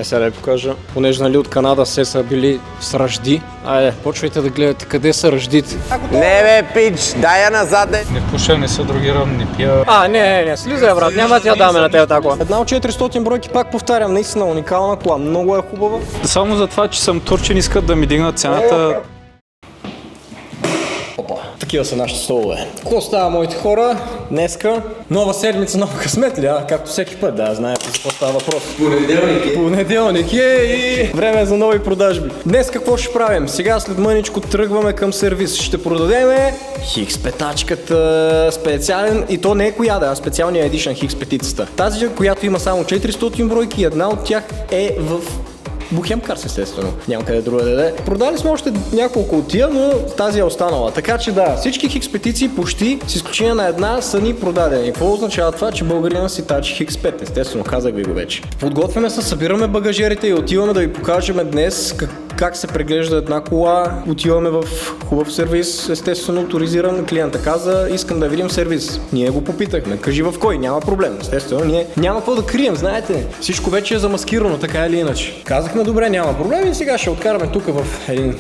Сега да ви покажа, понеже нали от Канада все са били с ръжди. Айде, почвайте да гледате къде са ръждите. Не бе, пич, дай я назад. Не пуша, не се другирам, не пия. Не, слизай брат, няма да ти я даме на тебе такова. Една от 400 бройки, пак повтарям, наистина уникална кола, много е хубава. Само за това, че съм турчин, искат да ми дигнат цената. Такива са нашите столове. Какво става, моите хора? Днеска нова седмица, нов късмет ли, както всеки път, да, знаете за какво става въпрос. Понеделник и време за нови продажби. Днес какво ще правим? Сега след мъничко тръгваме към сервис. Ще продадем Хикс петачката, специален, и то не е коя да, а специалния едишън Хикс петицата. Тази, която има само 400 бройки, една от тях е в Бухемкарс, естествено. Няма къде друга да даде. Продали сме още няколко от тия, но тази е останала. Така че да, всички Хикс петиции почти, с изключение на една, са ни продадени. Какво означава това? Че българина си тачи Хикс 5, естествено, казах ви го вече. Подготвяме се, събираме багажерите и отиваме да ви покажем днес как се преглежда една кола. Отиваме в хубав сервис, естествено, авторизиран. Клиента каза, искам да видим сервис. Ние го попитахме, кажи в кой, няма проблем. Естествено, ние няма какво да крием, знаете. Всичко вече е замаскирано, така или иначе. Казахме, добре, няма проблем и сега ще откараме тук в един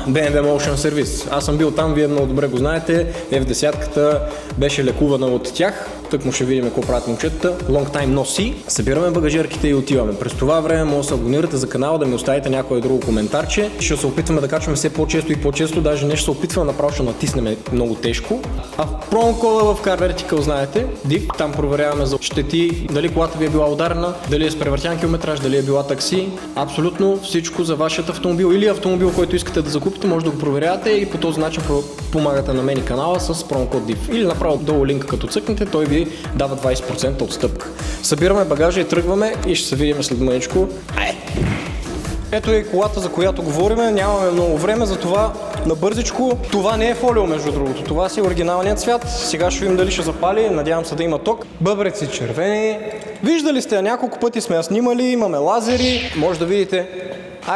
BMW Motion сервис. Аз съм бил там, вие много добре го знаете. F10-ката беше лекувана от тях. Тък му ще видим какво правят момчетата. Long time no see. Събираме багажерките и отиваме. През това време може да се абонирате за канала, да ми оставите някое друго коментарче. Ще се опитваме да качваме все по-често и по-често. Даже не ще се опитваме, направо ще натиснем много тежко. А в промокода в Car Vertical знаете, DIV, там проверяваме за щети, дали колата ви е била ударена, дали е с превъртян километраж, дали е била такси. Абсолютно всичко за вашият автомобил или автомобил, който искате да закупите, може да го проверявате и по този начин помагате на мен и канала с промокод DIV. Или направо долу линка, като цъкнете, той ви дава 20% отстъпка. Събираме багажа и тръгваме и ще се видим след мъничко. Ето е колата, за която говорим. Нямаме много време, затова набързичко. Това не е фолио, между другото. Това си е оригиналният цвят. Сега ще видим дали ще запали. Надявам се да има ток. Бъбреци червени. Виждали сте, няколко пъти сме я снимали. Имаме лазери. Може да видите.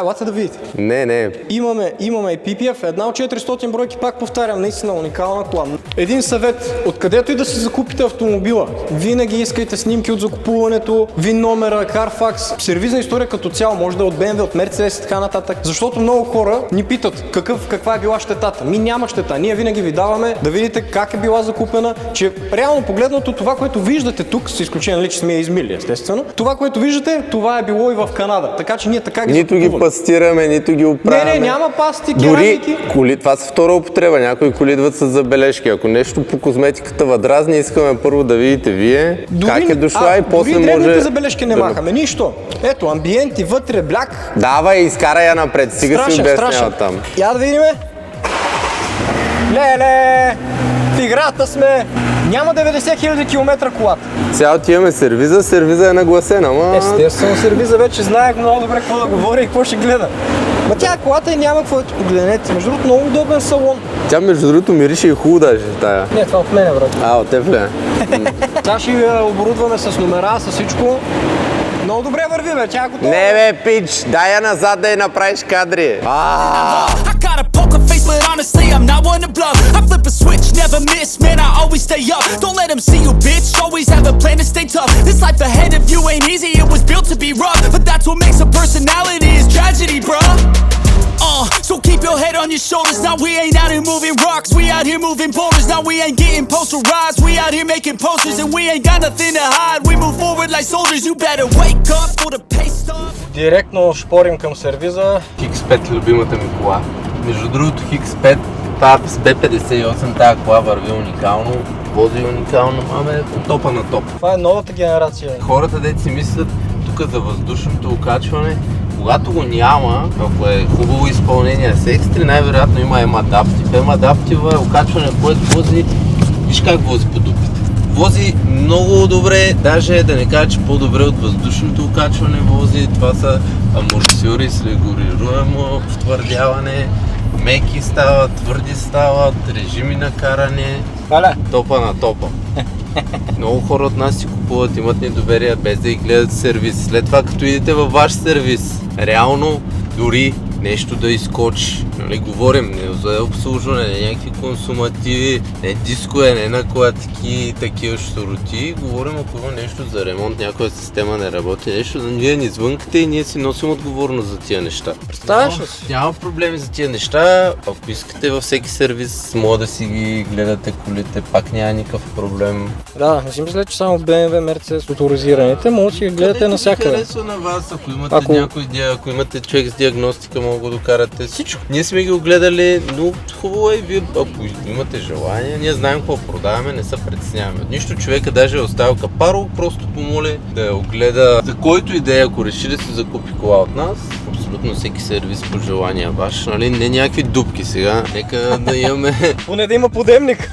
Лата да видите. Не. Имаме и PPF, една от 400 бройки, пак повтарям, наистина уникална кола. Един съвет, откъдето и да си закупите автомобила, винаги искайте снимки от закупуването, VIN номера, Carfax, сервизна история като цяло, може да е от BMW, от Mercedes и така нататък. Защото много хора ни питат каква е била щетата. Няма щета, ние винаги ви даваме да видите как е била закупена, че реално погледнато това, което виждате тук, с изключение, че сме я измили, естествено, това, което виждате, това е било и в Канада. Така че ние така ги закупуваме. Пастираме, нито ги оправяме. Не, няма пасти, керамики. Дори коли, това са втора употреба, някои коли идват с забележки. Ако нещо по козметиката въдразни, искаме първо да видите вие как е дошла и после може... Дори древните забележки не махаме, нищо. Ето, амбиенти, вътре, бляк. Давай, изкарай я напред, стига си обяснява там. Я да видиме. Леле, в играта сме. Няма 90 000 км колата. Сега отиваме сервиза е нагласена, ама... Естествено, сервиза вече знаех много добре какво да говори и какво ще гледа. Ма тя колата и няма какво да погледнете. Между другото, много удобен салон. Тя между другото мирише и хубаво даже тая. Не, това от мене, брат. От теб ли? Сега ще оборудваме с номера, с всичко. Много добре върви, бе, тя е готова. Не, бе, пич, дай я назад да я направиш кадри. But honestly, I'm not one to bluff. I flip a switch, never miss, man, I always stay up. Don't let them see you, bitch, always have a plan to stay tough. This life ahead of you ain't easy, it was built to be rough. But that's what makes a personality, is tragedy, bruh. So keep your head on your shoulders. Now we ain't out here moving rocks, we out here moving boulders. Now we ain't getting posterized, we out here making posters. And we ain't got nothing to hide, we move forward like soldiers. You better wake up for the pay stub. Директно шпорим към сервиза. Хикс 5, любимата ми кола. Между другото, Хикс 5, с B58, тази кола върви уникално, вози уникално, топа на топ. Това е новата генерация. Хората, дето си мислят тук за въздушното окачване, когато го няма, ако е хубаво изпълнение с екстри, най-вероятно има M-Adaptive. M-Adaptive е окачване, което вози, виж как вози по дупите. Вози много добре, даже да не кажа, че по-добре от въздушното окачване вози. Това са амортисьори с регулируемо втвърдяване, меки стават, твърди стават, режими на каране, топа на топа. Много хора от нас си купуват, имат недоверие без да ги гледат сервис. След това, като идете във ваш сервис, реално дори нещо да изкочи. Нали, говорим не за обслужване, не някакви консумативи, не дискове, не на клатки, такива щуроти. Говорим, ако има нещо за ремонт, някоя система не работи, нещо, вие ни звънкате и ние си носим отговорност за тия неща. Представяш ли си? Няма проблеми за тия неща. Ако искате във всеки сервис, може да си ги гледате колите, пак няма никакъв проблем. Да, не си мисля, че само BMW, Mercedes, моторизираните, може да си ги гледате навсякъде. Харесва на вас, ако имате някой идея, ако имате човек с диагностика, мога да докарате всичко. Ние сме ги огледали, но хубаво е и вие, ако имате желание, ние знаем какво продаваме, не се притесняваме. Нищо, човека даже е оставил капаро, просто помоли да я огледа. За който идея, ако реши да си закупи кола от нас, абсолютно всеки сервис по желание ваш, нали? Не някакви дупки сега, нека да имаме... Поне да има подемник.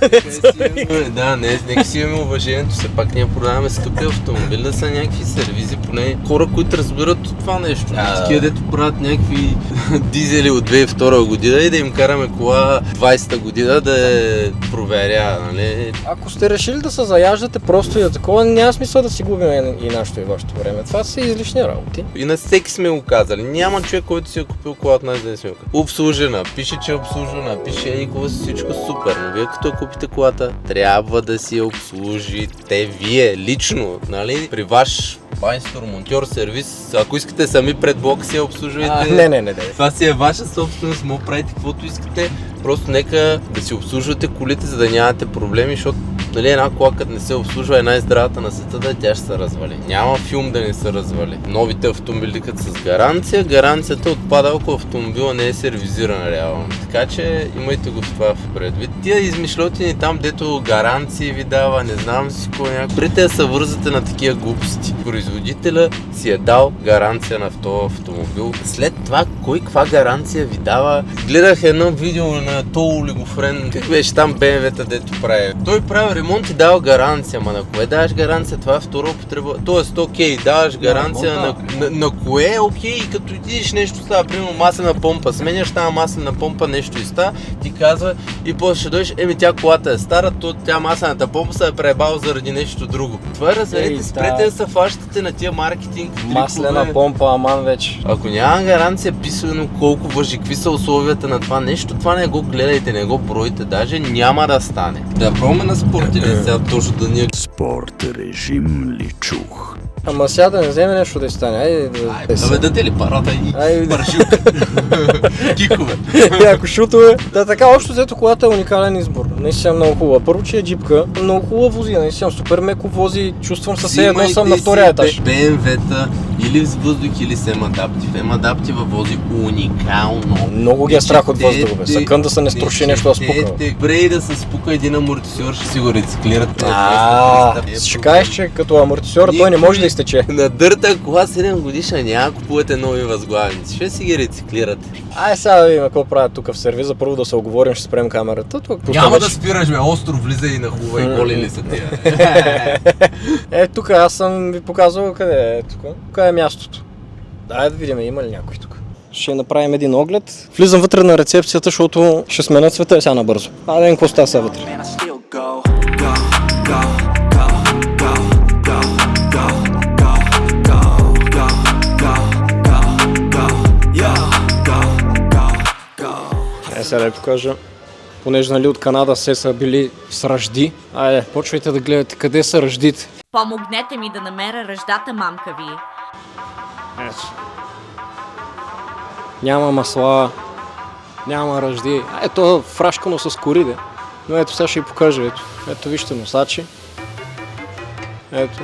Нека си имаме уважението, все пак ние продаваме скъпи автомобили, да са някакви сервизи, поне хора, които разбират от това нещо. Такива, дето правят някакви дизели от 2002 година и да им караме кола 20-та година да я проверя, нали? Ако сте решили да се заяждате просто и да такова, няма смисъл да си губим и нашето и вашето време. Това са излишни работи. И на всеки сме го казали. Няма човек, който си е купил кола от нас да не сме го казали. Обслужена, пише, че е обслужена, пише едикова си всичко супер, но вие като купите колата, трябва да си я обслужите вие лично, нали? При ваш майстор, монтьор, сервис, ако искате сами пред блока си я обслужвайте. Не. Това си е ваша собственост, може правите каквото искате. Просто нека да си обслужвате колите, за да нямате проблеми, защото нали, една кола, като не се обслужва, е най-здравата на света, да тя ще се развали. Няма филм да не се развали. Новите автомобили като с гаранция, гаранцията отпада, ако автомобила не е сервизиран реално. Така че имайте го в това в предвид. Тия измишлотини там, дето гаранции ви дава, не знам си кой някой. Прете да се вързате на такива глупости. Производителя си е дал гаранция на този автомобил. След това, кой каква гаранция ви дава? Гледах едно видео на Тоу Олигофрен, как беше там BMW-та, дето прави. Той прави ремонт и дава гаранция, ма на кое даваш гаранция? Това е втора употреба. Тоест, окей, даваш гаранция на кое, окей, и като идиш нещо става, примерно маслена помпа, сменяш тази маслена помпа, нещо и става, ти казва и после ще дойдеш, тя колата е стара, тя маслената помпа се е пребал заради нещо друго. Това е разберете, спрете да се фащате на тия маркетинг трикове. Маслена помпа, аман вече. Ако няма гаранция писано колко важи, какви са условията на това нещо, това не го гледайте, не го бройте, даже няма да стане. Да пробваме на спорт или сега точно да ни... Спорт режим ли чух? Ама сега да не вземе нещо да стане. Айде да ведете ли парата и парашилка? Кикове. Ако шутове. Да, така, общо взето колата е уникален избор. Наистина много хубава. Първо, че е джипка, много хубава вози. Наистина супер меко вози. Чувствам се едно съм на втория етаж. BMW-та или с въздух, или с M-Adaptive. M-Adaptive вози уникално. Много ги е страх от въздуха. Съкън да се не струши нещо да спука. Добре и да се спука един амортисьор, ще си го рециклират. Ще кажеш, че като амортисьор той не може да изтече. На дърта кола 7 годишна няма купувате нови възглавници, ще си ги рециклирате. Сега да видим какво правят тук в сервиза. Първо да се оговорим, ще спрем камерата. Няма да спираш, остров влиза и на хубава и голи ли са тия. Тук аз съм ви показвал къде е тук. Тук е мястото. Дай да видим, има ли някой тук. Ще направим един оглед. Влизам вътре на рецепцията, защото ще сменя цвета сега набързо. Да видим какво става сега вътре. Сега да покажа, понеже нали от Канада се са били с ръжди. Айде, почвайте да гледате къде са ръждите. Помогнете ми да намеря ръждата, мамка ви. Ето. Няма масла, няма ръжди. Ето е фрашкано с кориде. Но ето сега ще ви покажа, ето. Ето вижте носачи. Ето.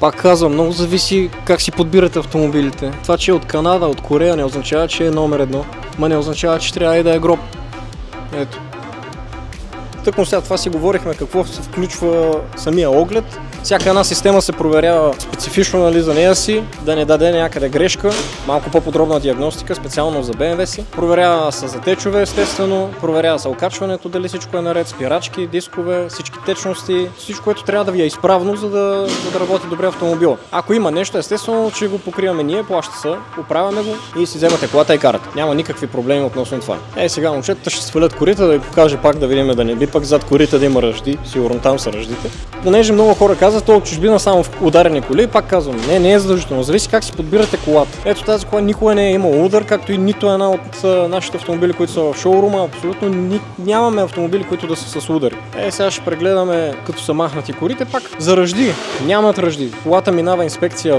Пак казвам, много зависи как си подбирате автомобилите. Това, че е от Канада, от Корея, не означава, че е номер едно. Ма не означава, че трябва и да е гроб. Ето. Тъкмо сега това си говорихме какво се включва самия оглед. Всяка една система се проверява специфично, нали, за нея си, да не даде някъде грешка. Малко по-подробна диагностика, специално за BMW си. Проверява се за течове, естествено. Проверява се окачването, дали всичко е наред, спирачки, дискове, всички течности. Всичко, което трябва да ви е изправно, за да работи добре автомобила. Ако има нещо, естествено, че го покриваме ние, плаща се, оправяме го и си вземате колата и карате. Няма никакви проблеми относно това. Сега момчетата ще свалят корита, да ви покаже пак да видим да не би пък зад корите да има ръжди. Сигурно там са ръждите. Понеже много хора казват, каза то от чужбина само в ударени коли, пак казвам, не е задължително, зависи как си подбирате колата. Ето тази кола никога не е имала удар, както и нито една от нашите автомобили, които са в шоурума, абсолютно нямаме автомобили, които да са с удари. Сега ще прегледаме като са махнати корите, пак за ръжди, нямат ръжди. Колата минава инспекция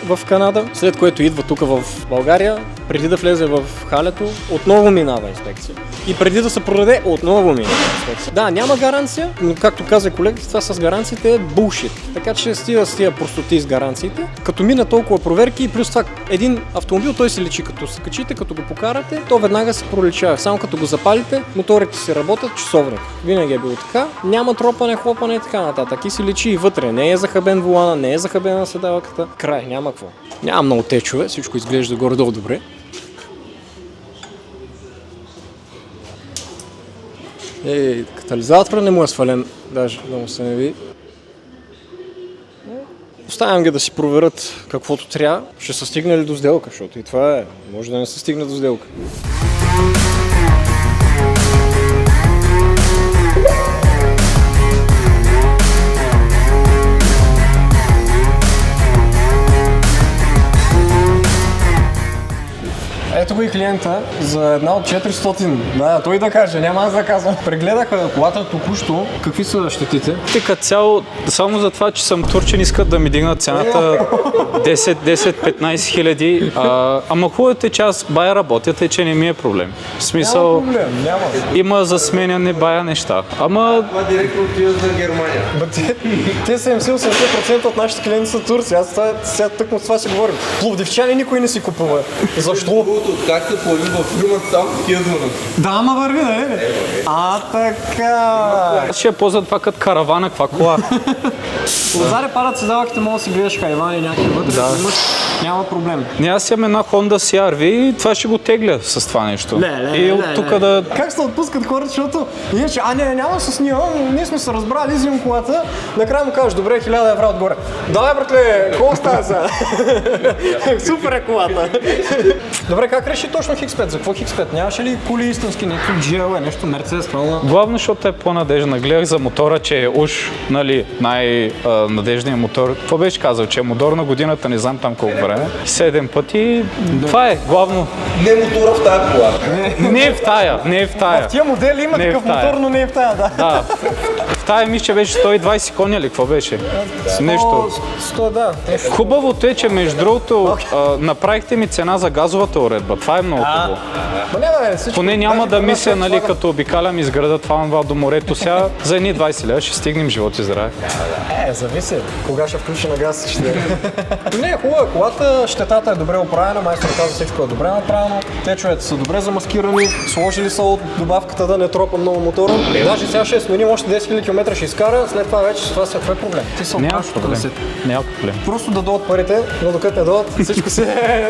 в Канада, след което идва тук в България, преди да влезе в халето, отново минава инспекция. И преди да се продаде, отново минава инспекция. Да, няма гаранция, но както каза колегата, това с гаранциите е булшит. Така че стига с тия простоти с гаранциите. Като мина толкова проверки и плюс това един автомобил, той се личи като се качите, като го покарате, то веднага се проличава. Само като го запалите, моторите си работят часовник. Винаги е било така. Няма тропане, хлопане и така нататък. И си личи и вътре. Не е захабен волана, не е захабена седалката. Край, няма какво. Няма много течове, всичко изглежда горе-долу добре. Катализатора не му е свален, даже да му се не види. Оставям ги да си проверят каквото трябва. Ще се стигне ли до сделка, защото и това е. Може да не се стигне до сделка. Ето го и клиента за една от 400. Да, той да каже, няма аз да казвам. Прегледаха колата току-що. Какви са щетите? Те като цяло, само за това, че съм турчин, искат да ми дигнат цената 10-15 хиляди. Ама хубавото е, че аз бая работят и че не ми е проблем. В смисъл, Няма проблем, няма. има за сменяне бая неща. Ама Това директно отива за Германия. Те 70-80% от нашите клиенти са турци. Аз сега тъкмо с това си говорим. Пловдивчани никой не си купува. Защо? Как се появи във филма само такива звънат. Да, ама върви, нали? Така. ще я ползва това като каравана, каква кола. Отзаде падат седалките, мога да си гледаш хайвани някакви вътре, да. Няма проблем. Не, аз имам една Honda CR-V и това ще го тегля с това нещо. И от тук да... Как се отпускат хората, защото иначе, няма с ние сме се разбрали, взимам колата, накрая му кажеш, добре, 1000 евро отгоре. Давай, братле, какво става сега? Супер е колата. Добре, как реши точно X5? За какво X5? Нямаше ли коли истински, някакво GL, нещо Мерцедес, правилно? Главно, защото е по-надежна. Гледах за мотора, че е уж, нали, най-надежният мотор. Какво беше казал, че е мотор на годината, не знам там колко време. 7 пъти. Да. Това е главно. Не мотора в тази кола. Не е в тая, не е в тая. В тия модели има такъв мотор, но не е в тая, да. Да. В тая мисля, че беше 120 коня ли, какво беше? С нещо. 100, да. Хубавото е, че между другото направихте ми цена за газовата уредба. Това е много хубаво. Поне няма да мисля, нали, като обикалям из града, това до морето сега. За едни 20 лева ще стигнем, живот и здраве. Зависи. Кога ще включи на газ, ще не е хубава. Колата, щетата е добре оправена, майстор каза всичко е добре направено. Течовете са добре замаскирани, сложили са от добавката да не тропа много мотора. Даже сега ще сменим още 10 000 км ще изкара, след това вече това се е проблем. Ти се Няма проблем. Няма проблем. Просто да дойдат парите, но докато не дойдат, всичко се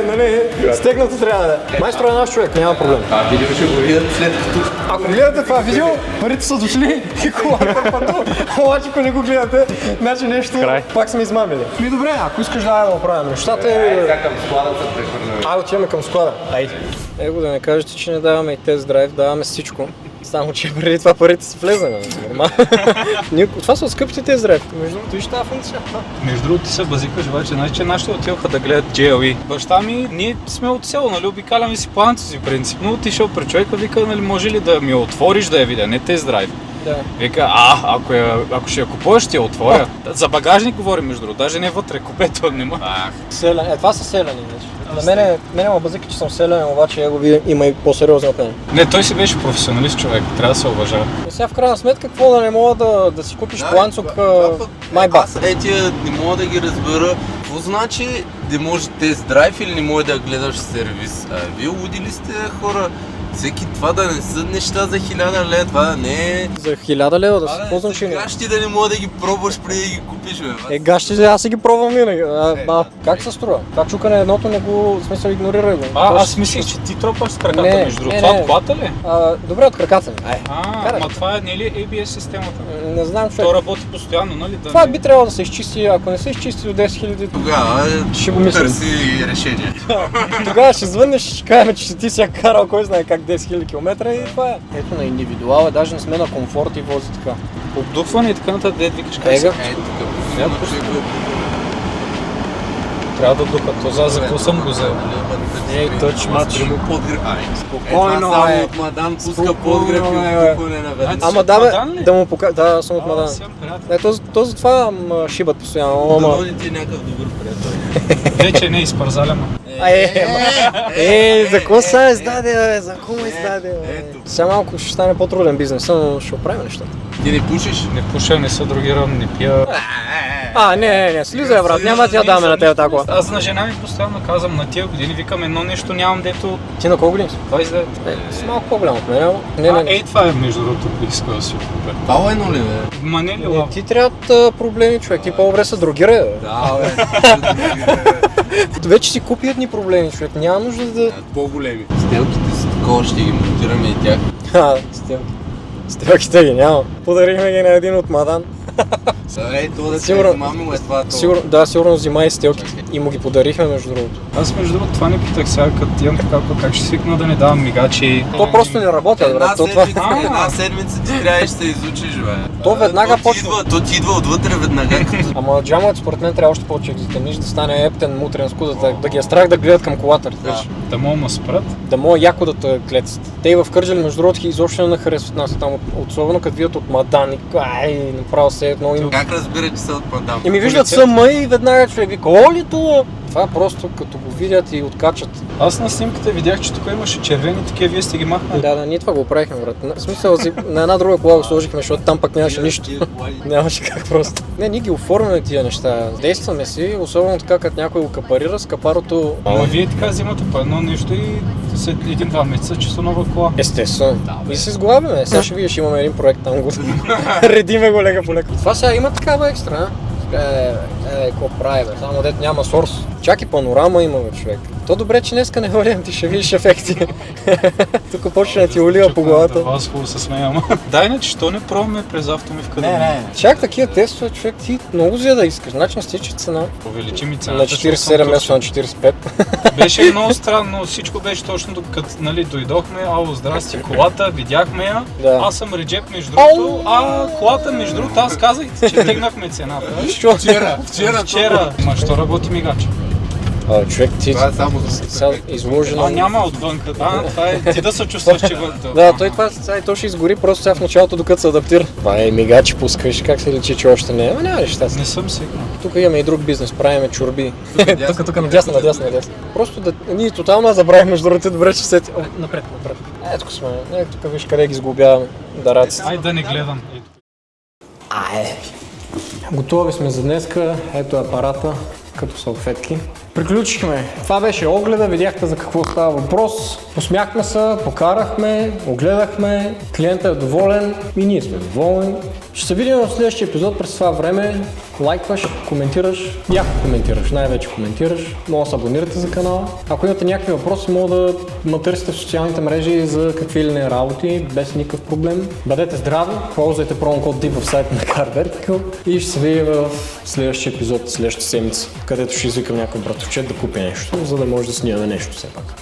нали, стегнато трябва да е. Майстор е наш човек, няма проблем. Видео ще го видят след като... Ако гледате това видео, парите са дошли и колата е пъту. Обаче ако не го гледате, значи нещо пак сме измамили. Добре, ако искаш да оправим нещата... Към склада се прехвърляме. Отиваме към склада. Айде. Его да не кажете, че не даваме и тест драйв, даваме всичко. Само, че преди това парите са влезане. Нормално. Това са скъпите тест драйв. Между другото, виж тази функция. Между другото ти се базикаш, обаче, значи нашите отиваха да гледат JLE. Баща ми, ние сме от село, нали, обикаляме си планци си принципно. Отишъл при човека, вика, нали, може ли да ми я отвориш да я видя, не тест драйв. Да. Вика, ако ще я купуваш, ще я отворя. За багажник говорим, между другото, даже не вътре, купето нема. Това са селяни. На мене ме базика, че съм селянин, обаче его има и по-сериозно от мен. Не, той си беше професионалист човек, трябва да се уважава. И сега в крайна сметка, какво да не мога да си купиш планцук майба? Аз не мога да ги разбера. Какво значи да може тест драйв или не може да гледаш сервис? Вие луди ли сте, хора? Всеки това да не са неща за 1000 лева, това да не е... За 1000 лева да се ползвам че не. Гащи да не мога да ги пробваш преди да ги купиш, бе. Гащи, аз си ги пробвам винаги. Как се струва? Това чукане едното не го, в смисъл, игнорирай го. Аз мислих, че ти тропаш с краката между другото. Това от колата ли? Добре, от краката ми. Ама това не е ли ABS системата? Не знам, човек. То работи постоянно, нали? Това би трябвало да се изчисти, ако не се изчисти до 10 000. Тогава ще го мислим. Търси решение. Тогава ще звъннеш, ще кажем, че ти си я карал, кой знае как 10 000 км и това е. Ето на индивидуал, даже не сме на комфорт и вози така. Обдухване и така нататък, дед викаш как Ега. се... Трябва да духат, то за какво съм го взел? Ей, точ мач. Спокойно, е. от Мадан пуска подгреб и отдухване наведнъж. Ама да, Мадан бе, ли? да му покажа. Да, съм от Мадан. Съм приятел. То затова шибат постоянно. Ама... Дано ти е някакъв добър приятел. Вече не изпързаляма. За какво се издаде, бе? За какво ме издаде, бе? Сега малко ще стане по-труден бизнес, но ще оправим нещата. Ти не пушиш? Не пуша, не са другирам, не пия. Не, слизай, брат, няма да я даме на теб такова. Аз на жена ми постоянно казвам на тия години, викам едно нещо нямам, дето Ти на колко години си? 29. Си малко по-голям от мен, ама. Не. Това е между другото, бих искал да си го купя. Това едно ли, бе? Ма не ли Не, лав? ти трябват проблеми, човек. Ти по-добре се другирай, бе. Да, бе. Вече си купи едни проблеми, човек. Няма нужда да... По-големи. Стелките са такова, ще ги монтираме и тях. Стелки. Стелките ги няма. Подарихме ги на един от Мадан. То да се Сигурно- измамило е това. Сигурно взима и стелките. И му ги подарихме, между другото. Аз между другото това не питах сега, като имам така, как ще свикна да не давам мигачи. То просто не работи, брат. Една седмица ти трябва да се изучиш, бе. То веднага ти почва. То ти идва отвътре веднага. Ама джамът според мен трябва още повече да затъмниш, да стане ептен, мутрен скузата, да ги е страх да гледат към колата. разбираш. Да мога ма спрат. Да мога яко да те гледат. Те и в Кърджали, между другото, изобщо не харесват нас там, особено като видят от Мадан и направо се едно им. Как разбира, че са от Падам? И ми виждат съма и веднага човек вика, о ли това? Това просто като го видят и откачат. Аз на снимката видях, че тук имаше червени такива, вие сте ги махнали. Да, ние това го правихме, брат. В смисъл, на една друга кола го сложихме, защото там пък нямаше нищо. Нямаше как просто. Не, ние ги оформяме тия неща. Действаме си, особено така, като някой го капарира с капарото. Ама вие така взимате по едно нещо и след 1-2 месеца чисто нова кола. Естествено. И се сглавяме. Сега ще видиш, имаме един проект там го. Редиме го лека по лека. Това сега има такава екстра, какво прави, бе? Само дет няма сорс. Чак и панорама има, бе, човек. То добре, че днеска не водим, ти ще видиш ефекти. Тук почне да ти олива по главата. Аз хубаво се смея, ама. Дай, иначе, що не пробваме през автомивка да минем? Чак такива тестове, човек, ти много взе да искаш. Значи не стича цена. Увеличи ми цената. На защото 47 съм место на 45. Беше много странно, всичко беше точно докато нали, дойдохме, ало, здрасти, колата, видяхме я, Да. аз съм реджеп между другото, а колата между другото, аз казах, че тегнахме цената. Вчера. Ма, що работи мигач? Човек, ти Това е само за сега изложено. А, няма отвънка, това е, ти да се чувстваш, че вънка. Да, той това сега и то ще изгори просто сега в началото, докато се адаптира. Това е мигачи пускаш, как се личи, че още не е. Ама няма неща. Не съм сигурен. Тук имаме и друг бизнес, правиме чорби. Тук надясно. Просто да ние тотално забравихме, между другото, добре, че сети. Напред. Ето сме. Тук виж къде ги сглобяваме. Дараците. Ай да не гледам. Готови сме за днеска. Ето е апарата, като салфетки. Приключихме. Това беше огледа, видяхте за какво става въпрос. Посмяхме се, покарахме, огледахме, клиентът е доволен и ние сме доволни. Ще се видим в следващия епизод. През това време лайкваш, коментираш, яко коментираш, най-вече коментираш. Може да се абонирате за канала. Ако имате някакви въпроси, може да ме търсите в социалните мрежи за какви ли не работи, без никакъв проблем. Бъдете здрави, ползвайте промокод DIP в сайта на Car Vertical и ще се видим в следващия епизод, следващата седмица, където ще извикам някой братовчет да купи нещо, за да може да снимаме нещо все пак.